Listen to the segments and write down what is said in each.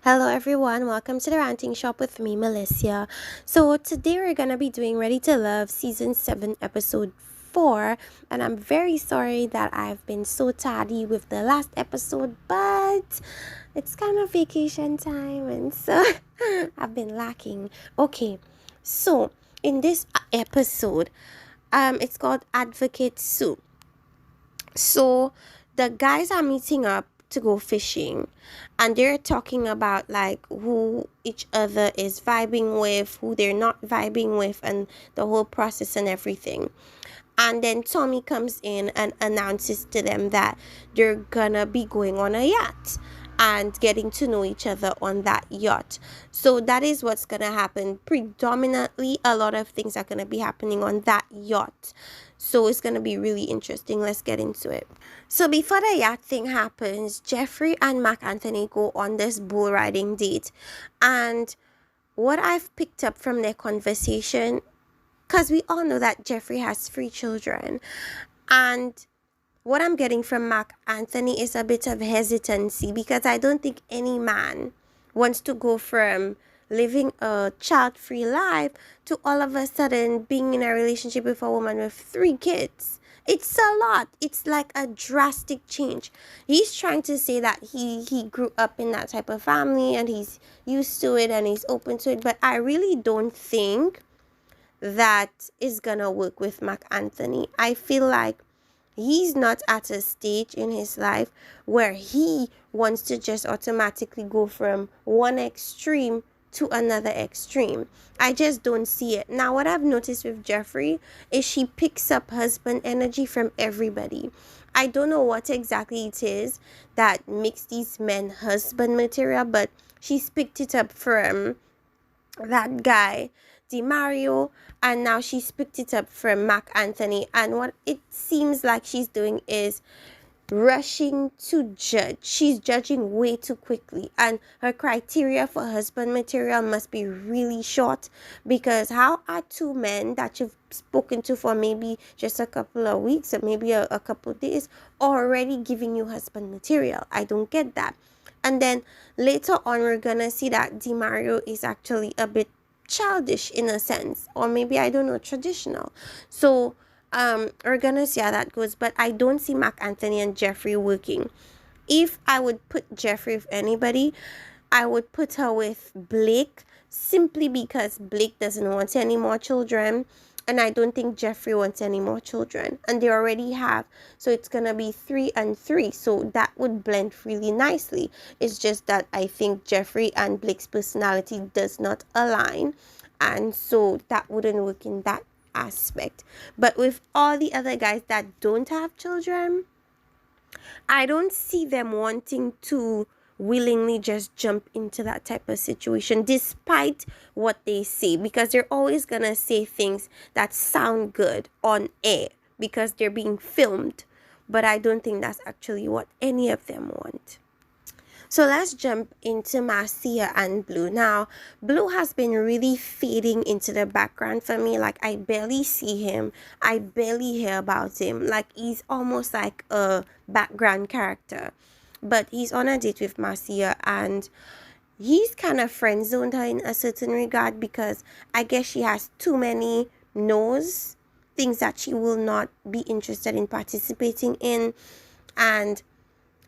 Hello, everyone. Welcome to the Ranting Shop with me, Melissa. So, today we're going to be doing Ready to Love Season 7, Episode 4. And I'm very sorry that I've been so tardy with the last episode, but it's kind of vacation time, and so I've been lacking. Okay, so in this episode, it's called Advocate Sue. So the guys are meeting up to go fishing, and they're talking about like who each other is vibing with, who they're not vibing with, and the whole process and everything. And then Tommy comes in and announces to them that they're gonna be going on a yacht and getting to know each other on that yacht. So that is what's gonna happen. Predominantly, a lot of things are gonna be happening on that yacht. So it's gonna be really interesting. Let's get into it. So before the yacht thing happens, Jeffrey and Mark Anthony go on this bull riding date. And what I've picked up from their conversation, because we all know that Jeffrey has 3 children, and what I'm getting from Mark Anthony is a bit of hesitancy, because I don't think any man wants to go from living a child-free life to all of a sudden being in a relationship with a woman with 3 kids. It's a lot. It's like a drastic change. He's trying to say that he grew up in that type of family and he's used to it and he's open to it, but I really don't think that is gonna work with Mark Anthony. I feel like he's not at a stage in his life where he wants to just automatically go from one extreme to another extreme. I just don't see it. Now, what I've noticed with Jeffrey is she picks up husband energy from everybody. I don't know what exactly it is that makes these men husband material, but she's picked it up from that guy, DiMario, and now she's picked it up from Mark Anthony. And what it seems like she's doing is rushing to judge. She's judging way too quickly, and her criteria for husband material must be really short, because how are 2 men that you've spoken to for maybe just a couple of weeks or maybe a couple of days already giving you husband material? I don't get that. And then later on, we're gonna see that DiMario is actually a bit childish in a sense, or maybe I don't know, traditional. So we're gonna see how that goes. But I don't see Mark Anthony and Jeffrey working. If I would put Jeffrey with anybody, I would put her with Blake, simply because Blake doesn't want any more children, and I don't think Jeffrey wants any more children, and they already have. So it's gonna be 3 and 3. So that would blend really nicely. It's just that I think Jeffrey and Blake's personality does not align, and so that wouldn't work in that aspect. But with all the other guys that don't have children, I don't see them wanting to willingly just jump into that type of situation, despite what they say, because they're always gonna say things that sound good on air because they're being filmed. But I don't think that's actually what any of them want. So let's jump into Marcia and Blue. Now, Blue has been really fading into the background for me. Like, I barely see him. I barely hear about him. Like, he's almost like a background character. But he's on a date with Marcia, and he's kind of friend zoned her in a certain regard, because I guess she has too many no's, things that she will not be interested in participating in. And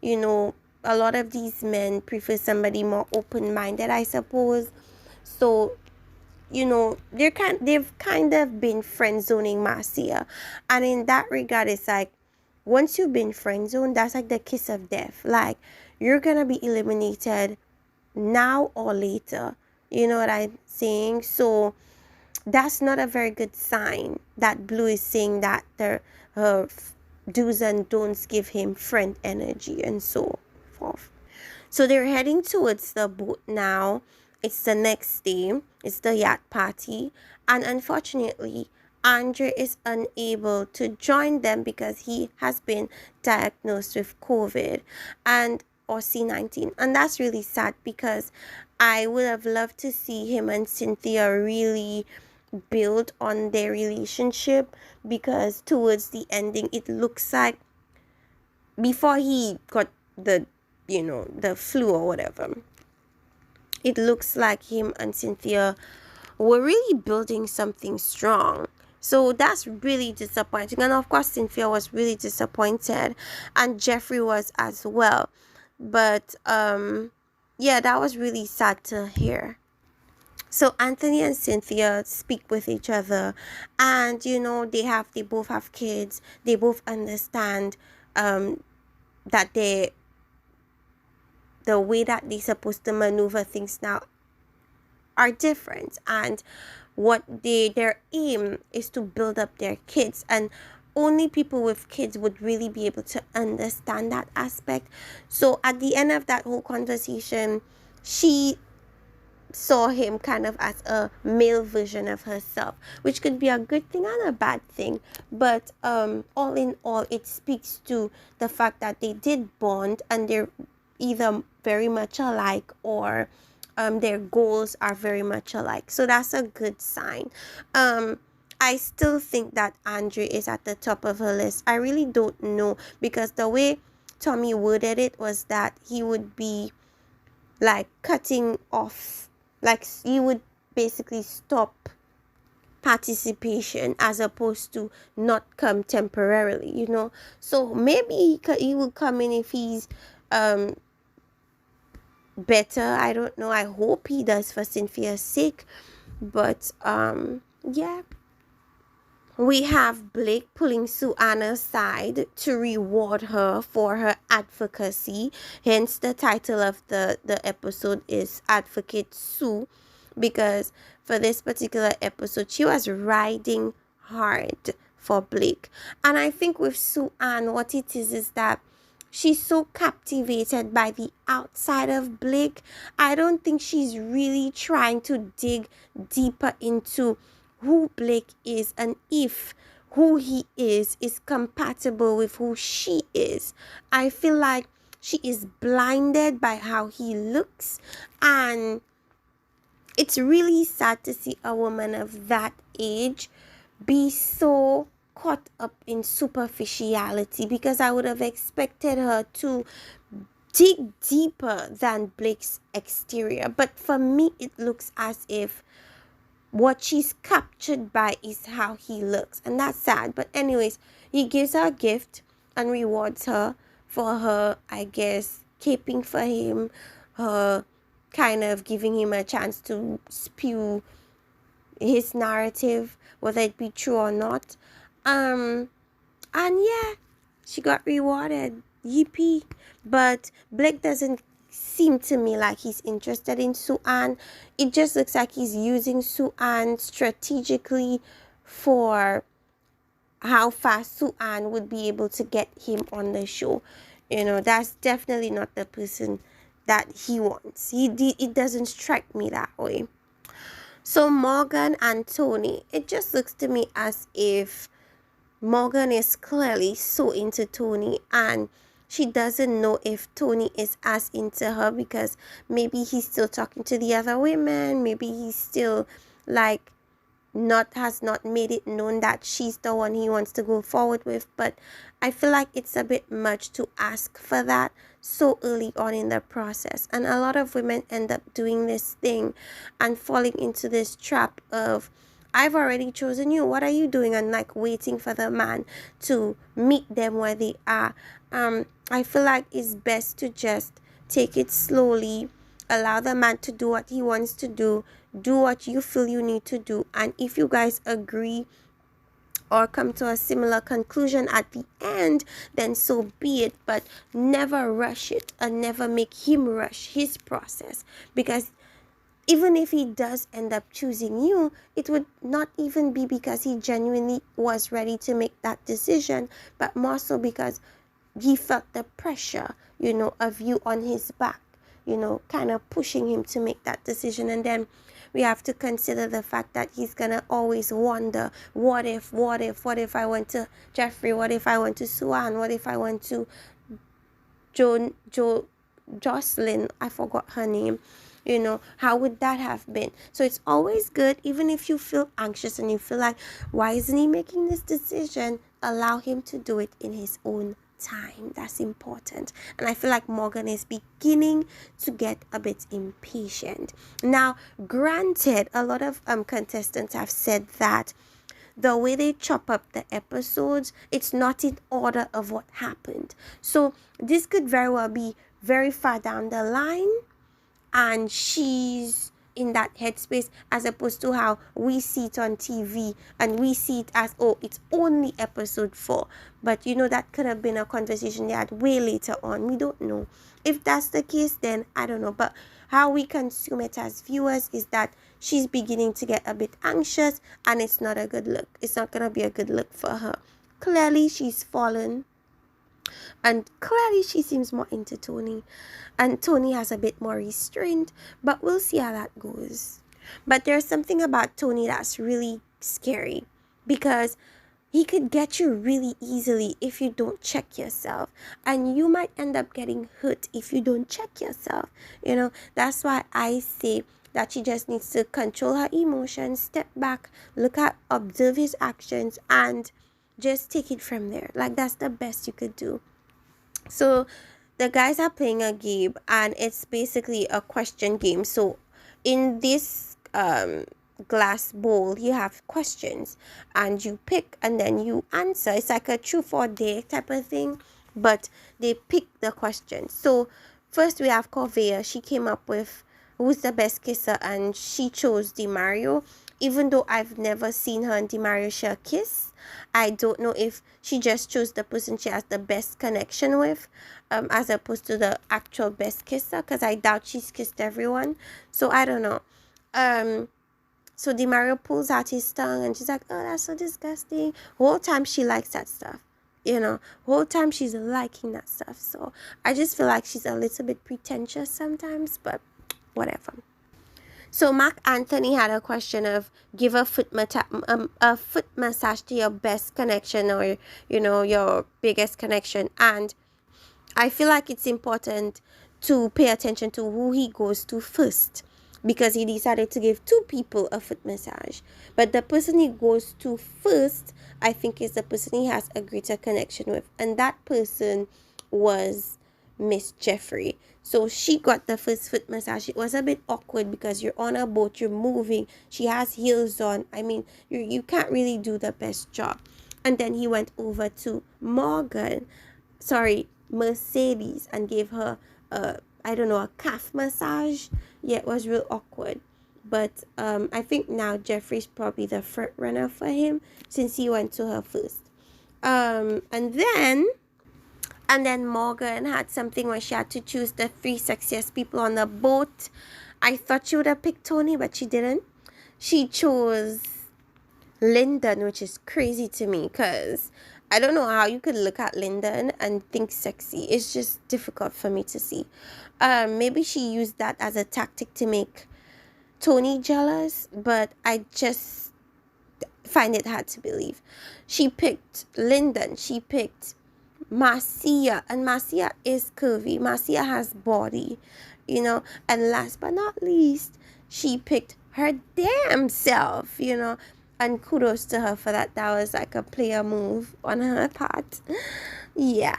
you know, a lot of these men prefer somebody more open-minded, I suppose. So, they've kind of been friend zoning Marcia. And in that regard, it's like, once you've been friend zoned, that's like the kiss of death. Like, you're gonna be eliminated now or later. You know what I'm saying? So that's not a very good sign that Blue is saying that her do's and don'ts give him friend energy and so forth. So they're heading towards the boat now. It's the next day. It's the yacht party. And unfortunately, Andre is unable to join them because he has been diagnosed with COVID and or C-19. And that's really sad, because I would have loved to see him and Cynthia really build on their relationship, because towards the ending it looks like, before he got the flu or whatever, it looks like him and Cynthia were really building something strong. So that's really disappointing. And of course, Cynthia was really disappointed, and Jeffrey was as well. But yeah, that was really sad to hear. So Anthony and Cynthia speak with each other, and they both have kids. They both understand that the way that they're supposed to maneuver things now are different, and their aim is to build up their kids, and only people with kids would really be able to understand that aspect. So at the end of that whole conversation, she saw him kind of as a male version of herself, which could be a good thing and a bad thing. But all in all, it speaks to the fact that they did bond, and they're either very much alike, or their goals are very much alike. So that's a good sign. I still think that Andre is at the top of her list. I really don't know, because the way Tommy worded it was that he would be like cutting off, like he would basically stop participation as opposed to not come temporarily. So maybe he will come in if he's better. I don't know. I hope he does, for Cynthia's sake. But yeah. We have Blake pulling Sue aside to reward her for her advocacy. Hence, the title of the episode is Advocate Sue, because for this particular episode, she was riding hard for Blake. And I think with Sue what it is that she's so captivated by the outside of Blake. I don't think she's really trying to dig deeper into who Blake is, and if who he is compatible with who she is. I feel like she is blinded by how he looks, and it's really sad to see a woman of that age be so caught up in superficiality, because I would have expected her to dig deeper than Blake's exterior. But for me, it looks as if what she's captured by is how he looks, and that's sad. But anyways, he gives her a gift and rewards her for her, I guess, caping for him, her kind of giving him a chance to spew his narrative, whether it be true or not. And yeah, she got rewarded. Yippee. But Blake doesn't seem to me like he's interested in Sue-Ann. It just looks like he's using Sue-Ann strategically for how fast Sue-Ann would be able to get him on the show. That's definitely not the person that he wants. It doesn't strike me that way. So Morgan and Tony, it just looks to me as if Morgan is clearly so into Tony, and she doesn't know if Tony is as into her, because maybe he's still talking to the other women. Maybe he's still like has not made it known that she's the one he wants to go forward with. But I feel like it's a bit much to ask for that so early on in the process. And a lot of women end up doing this thing and falling into this trap of, I've already chosen you, what are you doing? And like waiting for the man to meet them where they are. I feel like it's best to just take it slowly, allow the man to do what he wants to do what you feel you need to do, and if you guys agree or come to a similar conclusion at the end, then so be it. But never rush it, and never make him rush his process, because even if he does end up choosing you, it would not even be because he genuinely was ready to make that decision, but more so because he felt the pressure, of you on his back, kind of pushing him to make that decision. And then we have to consider the fact that he's gonna always wonder, what if I went to Jeffrey, what if I went to Sue-Ann, what if I went to Jocelyn, I forgot her name, how would that have been? So it's always good, even if you feel anxious and you feel like, why isn't he making this decision, allow him to do it in his own time that's important. And I feel like Morgan is beginning to get a bit impatient. Now, granted, a lot of contestants have said that the way they chop up the episodes, it's not in order of what happened. So this could very well be very far down the line and she's in that headspace, as opposed to how we see it on TV and we see it as, oh, it's only episode 4. But that could have been a conversation they had way later on. We don't know. If that's the case, then I don't know. But how we consume it as viewers is that she's beginning to get a bit anxious, and it's not a good look. It's not going to be a good look for her. Clearly, she's fallen. And clearly she seems more into Tony. And Tony has a bit more restraint. But we'll see how that goes. But there's something about Tony that's really scary. Because he could get you really easily if you don't check yourself. And you might end up getting hurt if you don't check yourself. That's why I say that she just needs to control her emotions, step back, observe his actions, and just take it from there. Like, that's the best you could do. So the guys are playing a game, and it's basically a question game. So in this glass bowl, you have questions, and you pick and then you answer. It's like a truth or dare type of thing, but they pick the questions. So first we have Corvea. She came up with who's the best kisser, and she chose DeMario. Even though I've never seen her and DeMario share a kiss, I don't know if she just chose the person she has the best connection with, as opposed to the actual best kisser, because I doubt she's kissed everyone. So I don't know. So DeMario pulls out his tongue, and she's like, oh, that's so disgusting. Whole time she likes that stuff. Whole time she's liking that stuff. So I just feel like she's a little bit pretentious sometimes, but whatever. So Marc Anthony had a question of give a foot massage to your best connection, or your biggest connection. And I feel like it's important to pay attention to who he goes to first, because he decided to give 2 people a foot massage. But the person he goes to first, I think, is the person he has a greater connection with, and that person was Miss Jeffrey. So she got the first foot massage. It was a bit awkward because you're on a boat, you're moving, she has heels on. I mean, you can't really do the best job. And then he went over to Mercedes, and gave her a calf massage. Yeah, it was real awkward. But I think now Jeffrey's probably the front runner for him, since he went to her first. And then Morgan had something where she had to choose the 3 sexiest people on the boat. I thought she would have picked Tony, but she didn't. She chose Lyndon, which is crazy to me, because I don't know how you could look at Lyndon and think sexy. It's just difficult for me to see. Maybe she used that as a tactic to make Tony jealous, but I just find it hard to believe. She picked Lyndon. She picked Marcia, and Marcia is curvy. Marcia has body, and last but not least, she picked her damn self, and kudos to her for that. That was like a player move on her part. Yeah.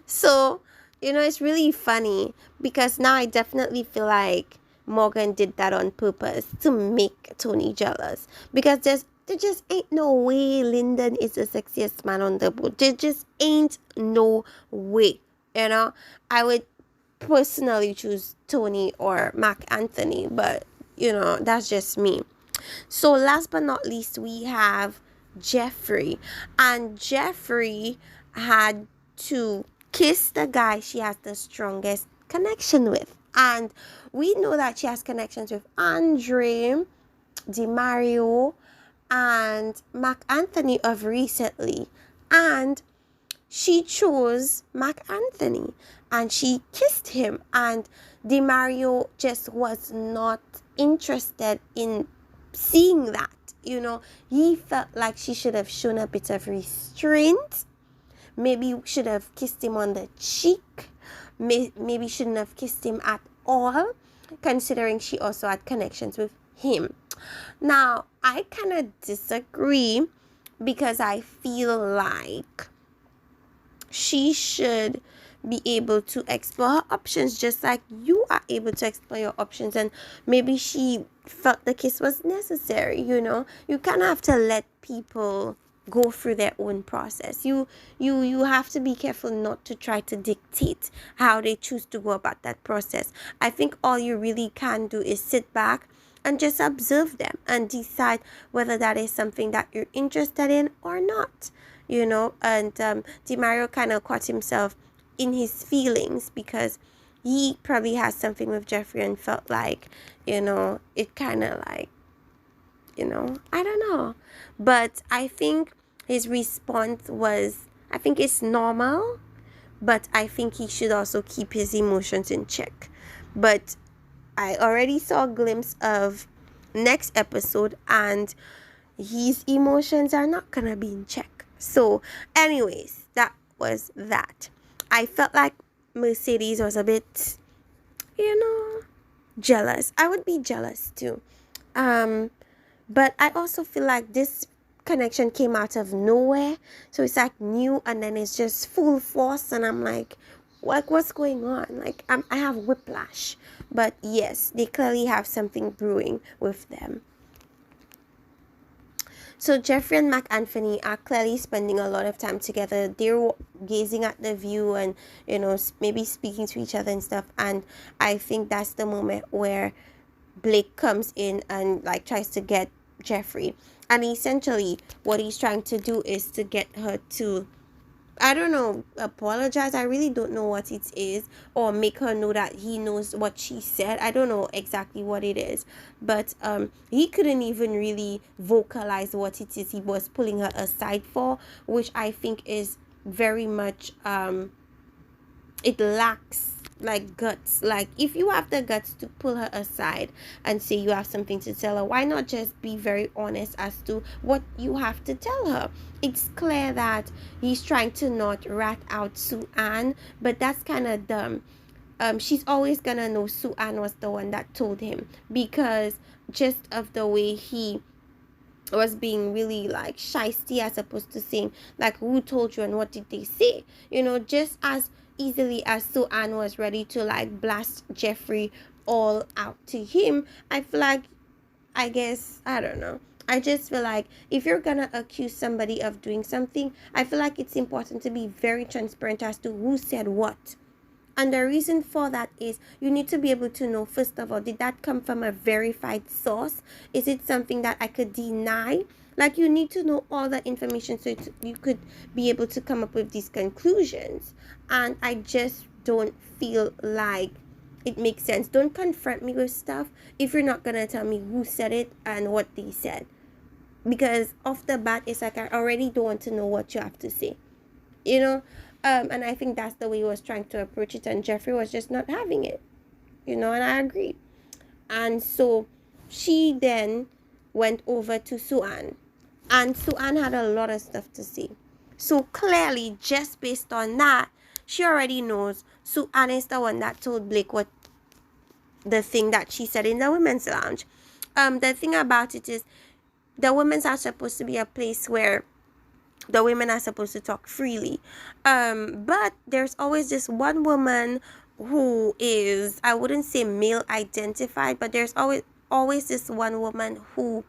So, it's really funny, because now I definitely feel like Morgan did that on purpose to make Tony jealous, because there just ain't no way Lyndon is the sexiest man on the boat. There just ain't no way. I would personally choose Tony or Marc Anthony, but that's just me. So last but not least, we have Jeffrey, and Jeffrey had to kiss the guy she has the strongest connection with, and we know that she has connections with Andre, DeMario, and Marc Anthony of recently, and she chose Marc Anthony, and she kissed him, and DeMario just was not interested in seeing that. He felt like she should have shown a bit of restraint. Maybe should have kissed him on the cheek. Maybe shouldn't have kissed him at all, considering she also had connections with him. Now, I kind of disagree, because I feel like she should be able to explore her options just like you are able to explore your options. And maybe she felt the kiss was necessary. You kind of have to let people go through their own process. You have to be careful not to try to dictate how they choose to go about that process. I think all you really can do is sit back and just observe them and decide whether that is something that you're interested in or not. And DeMario kind of caught himself in his feelings because he probably has something with Jeffrey and felt like, it kind of like, I don't know. But I think his response was, I think it's normal, but I think he should also keep his emotions in check. But I already saw a glimpse of next episode, and his emotions are not gonna be in check. So anyways, that was that. I felt like Mercedes was a bit, jealous. I would be jealous too. But I also feel like this connection came out of nowhere. So it's like new, and then it's just full force, and I'm like, what's going on? Like, I have whiplash. But yes, they clearly have something brewing with them. So Jeffrey and Mark Anthony are clearly spending a lot of time together. They're gazing at the view and, maybe speaking to each other and stuff. And I think that's the moment where Blake comes in and like tries to get Jeffrey. And essentially what he's trying to do is to get her to, I don't know, apologize. I really don't know what it is, or make her know that he knows what she said. I don't know exactly what it is, but he couldn't even really vocalize what it is he was pulling her aside for, which I think is very much it lacks like guts. Like, if you have the guts to pull her aside and say you have something to tell her, why not just be very honest as to what you have to tell her? It's clear that he's trying to not rat out Sue Ann, but that's kind of dumb. She's always gonna know Sue Ann was the one that told him, because just of the way he was being really like shisty, as opposed to saying like, who told you and what did they say, just as easily as Sue Ann was ready to like blast Jeffrey all out to him. I feel like, I guess, I don't know, I just feel like if you're gonna accuse somebody of doing something, I feel like it's important to be very transparent as to who said what. And the reason for that is you need to be able to know, first of all, did that come from a verified source? Is it something that I could deny? Like, you need to know all the information so you could be able to come up with these conclusions. And I just don't feel like it makes sense. Don't confront me with stuff if you're not going to tell me who said it and what they said. Because off the bat, it's like, I already don't want to know what you have to say. And I think that's the way he was trying to approach it, and Jeffrey was just not having it, and I agree. And so she then went over to Sue Ann, and Sue Ann had a lot of stuff to say. So clearly, just based on that, she already knows Sue Ann is the one that told Blake what the thing that she said in the women's lounge. The thing about it is, the women's are supposed to be a place where the women are supposed to talk freely, but there's always this one woman who is, I wouldn't say male identified, but there's always this one woman who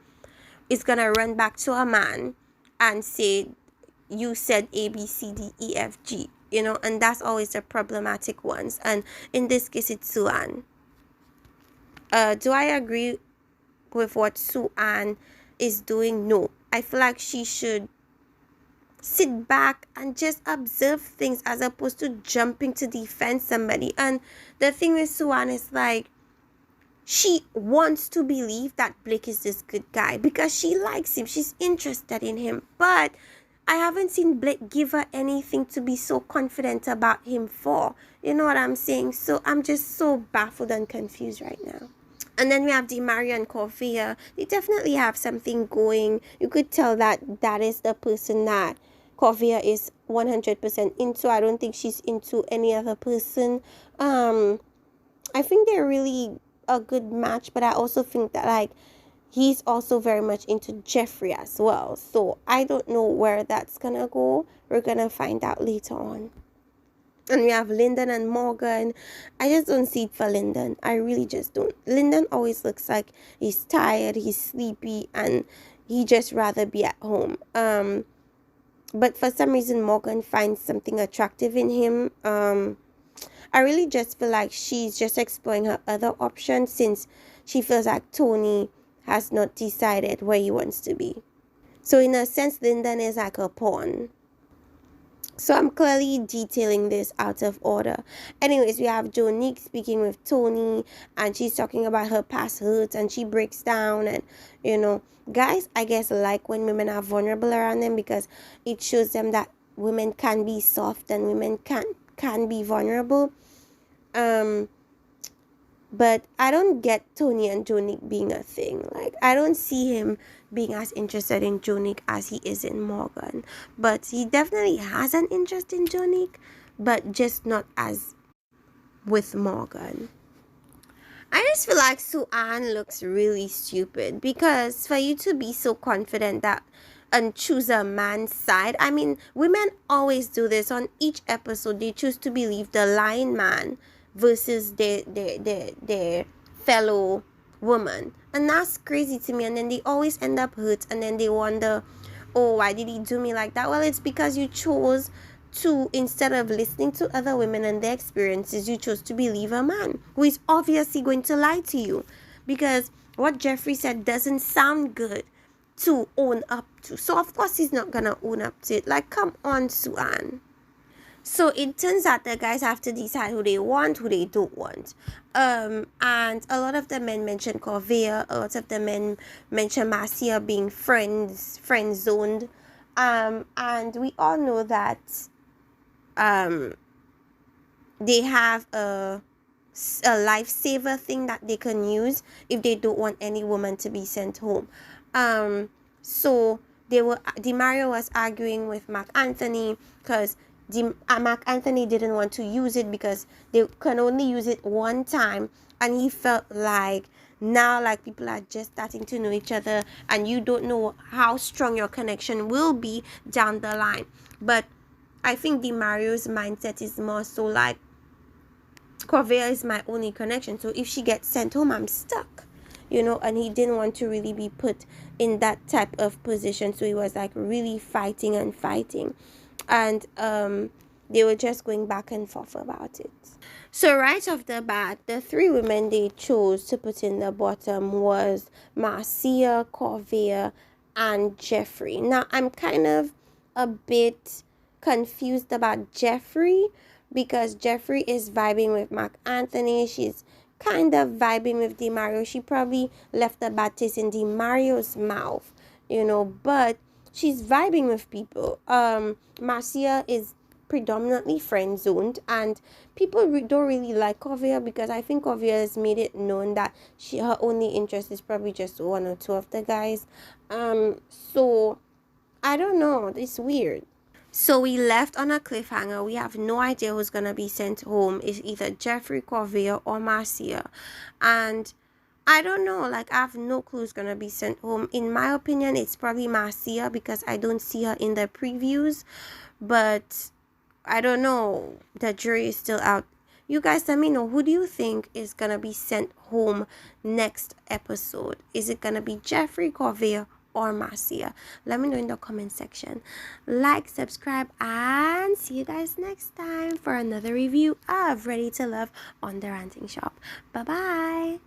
is gonna run back to a man and say, you said A, B, C, D, E, F, G, and that's always the problematic ones. And in this case, it's Sue Ann. Do I agree with what Sue Ann is doing? No. I feel like she should sit back and just observe things as opposed to jumping to defend somebody. And the thing with Sue Ann is like, she wants to believe that Blake is this good guy because she likes him, she's interested in him, but I haven't seen Blake give her anything to be so confident about him for. You know what I'm saying? So I'm just so baffled and confused right now. And then we have DeMario and Corvia. They definitely have something going. You could tell that that is the person that Corvia is 100% into. I don't think she's into any other person. I think they're really a good match, but I also think that like he's also very much into Jeffrey as well. So I don't know where that's gonna go. We're gonna find out later on. And we have Lyndon and Morgan. I just don't see it for Lyndon. I really just don't. Lyndon always looks like he's tired, he's sleepy, and he just rather be at home. But for some reason Morgan finds something attractive in him. I really just feel like she's just exploring her other options since she feels like Tony has not decided where he wants to be. So in a sense, Lyndon is like a pawn. So I'm clearly detailing this out of order. Anyways, we have Jonique speaking with Tony, and she's talking about her past hurts, and she breaks down. And guys, I guess like when women are vulnerable around them, because it shows them that women can be soft and women can be vulnerable. But I don't get Tony and Jonique being a thing. Like, I don't see him being as interested in Jonique as he is in Morgan. But he definitely has an interest in Jonique, but just not as with Morgan. I just feel like Sue-Ann looks really stupid, because for you to be so confident that and choose a man's side. I mean, women always do this on each episode. They choose to believe the lying man versus their fellow woman, and that's crazy to me. And then they always end up hurt, and then they wonder, oh, why did he do me like that? Well, it's because you chose to, instead of listening to other women and their experiences, you chose to believe a man who is obviously going to lie to you, because what Jeffrey said doesn't sound good to own up to. So of course he's not gonna own up to it. Like, come on, Sue-Ann. So it turns out the guys have to decide who they want, who they don't want. And a lot of the men mention Corvea, a lot of the men mention Marcia being friend zoned. And we all know that they have a lifesaver thing that they can use if they don't want any woman to be sent home. So DeMario was arguing with Mark Anthony, because Mark Anthony didn't want to use it because they can only use it one time, and he felt like now, like, people are just starting to know each other, and you don't know how strong your connection will be down the line. But I think DeMario's mindset is more so like, Corvea is my only connection, so if she gets sent home, I'm stuck, and he didn't want to really be put in that type of position, so he was like really fighting, and they were just going back and forth about it. So right off the bat, the three women they chose to put in the bottom was Marcia, Corvea, and Jeffrey. Now, I'm kind of a bit confused about Jeffrey, because Jeffrey is vibing with Mark Anthony. She's kind of vibing with DeMario. She probably left a bad taste in DeMario's mouth, but she's vibing with people. Marcia is predominantly friend zoned, and people don't really like Corvea, because I think Corvea has made it known that her only interest is probably just one or two of the guys. So I don't know, it's weird. So we left on a cliffhanger. We have no idea who's gonna be sent home. It's either Jeffrey, Corvea, or Marcia, and I don't know, like, I have no clue who's gonna be sent home. In my opinion, it's probably Marcia, because I don't see her in the previews, but I don't know. The jury is still out. You guys let me know, who do you think is gonna be sent home next episode? Is it gonna be Jeffrey, Corvea, or Marcia? Let me know in the comment section. Like, subscribe, and see you guys next time for another review of Ready to Love on The Ranting Shop. Bye bye.